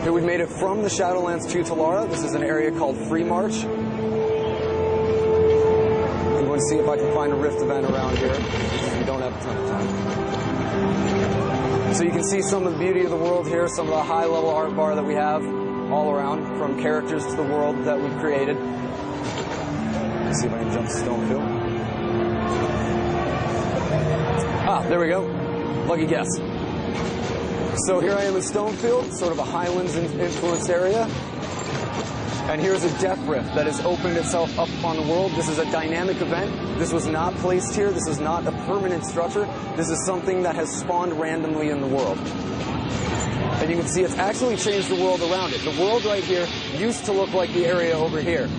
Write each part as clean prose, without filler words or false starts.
Here we've made it from the Shadowlands to Telara. This is an area called Free March. I'm going to see if I can find a Rift event around here. We don't have a ton of time. So you can see some of the beauty of the world here, some of the high-level art bar that we have all around, from characters to the world that we've created. Let's see if I can jump to Stonefield. Ah, there we go. Lucky guess. So here I am in Stonefield, sort of a Highlands influenced area. And here's a Death Rift that has opened itself up on the world. This is a dynamic event. This was not placed here. This is not a permanent structure. This is something that has spawned randomly in the world. And you can see it's actually changed the world around it. The world right here used to look like the area over here.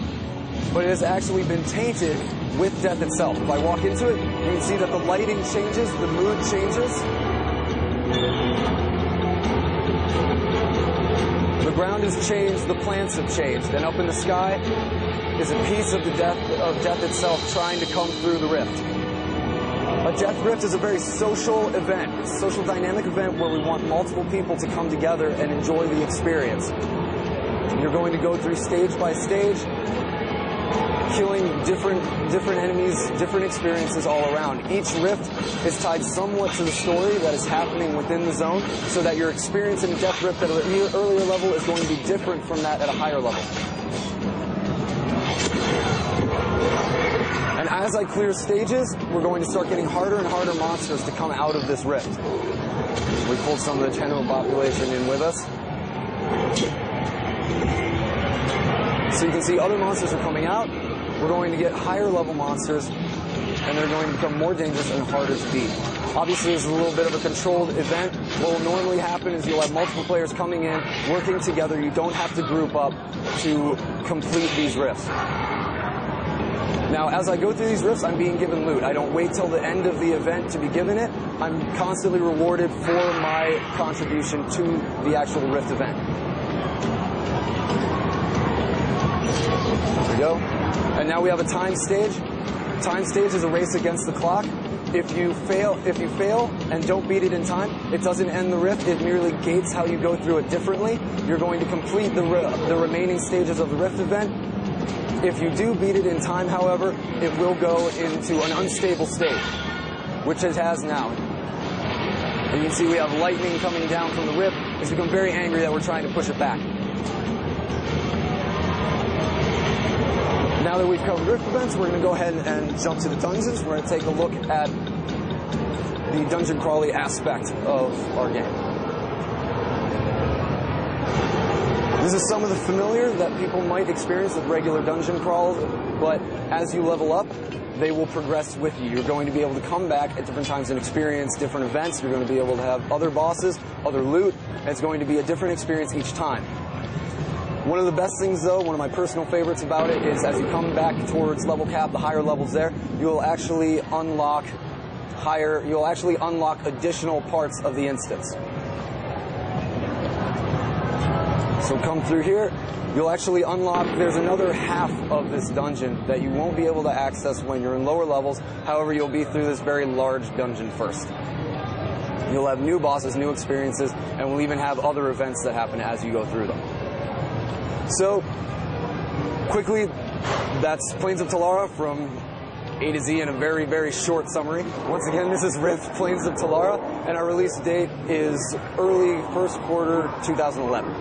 But it has actually been tainted with death itself. If I walk into it, you can see that the lighting changes, the mood changes. The ground has changed, the plants have changed, and up in the sky is a piece of the death itself trying to come through the rift. A Death Rift is a very social event. It's a social dynamic event where we want multiple people to come together and enjoy the experience. You're going to go through stage by stage, killing different enemies, different experiences all around. Each rift is tied somewhat to the story that is happening within the zone, so that your experience in a Death Rift at an earlier level is going to be different from that at a higher level. And as I clear stages, we're going to start getting harder and harder monsters to come out of this rift. We pulled some of the general population in with us. So you can see other monsters are coming out. We're going to get higher level monsters, and they're going to become more dangerous and harder to beat. Obviously, this is a little bit of a controlled event. What will normally happen is you'll have multiple players coming in, working together. You don't have to group up to complete these rifts. Now, as I go through these rifts, I'm being given loot. I don't wait till the end of the event to be given it. I'm constantly rewarded for my contribution to the actual rift event. There we go. And now we have a time stage. Time stage is a race against the clock. If you fail and don't beat it in time, it doesn't end the rift. It merely gates how you go through it differently. You're going to complete the remaining stages of the rift event. If you do beat it in time, however, it will go into an unstable state, which it has now. And you can see we have lightning coming down from the rift. It's become very angry that we're trying to push it back. Now that we've covered rift events, we're going to go ahead and jump to the dungeons. We're going to take a look at the dungeon crawly aspect of our game. This is some of the familiar that people might experience with regular dungeon crawls, but as you level up, they will progress with you. You're going to be able to come back at different times and experience different events. You're going to be able to have other bosses, other loot, and it's going to be a different experience each time. One of the best things, though, one of my personal favorites about it, is as you come back towards level cap, the higher levels there, you'll actually unlock additional parts of the instance. So come through here, you'll actually unlock, there's another half of this dungeon that you won't be able to access when you're in lower levels. However, you'll be through this very large dungeon first. You'll have new bosses, new experiences, and we'll even have other events that happen as you go through them. So, quickly, that's Plains of Telara from A to Z in a very, very short summary. Once again, this is Rift Plains of Telara, and our release date is early first quarter 2011.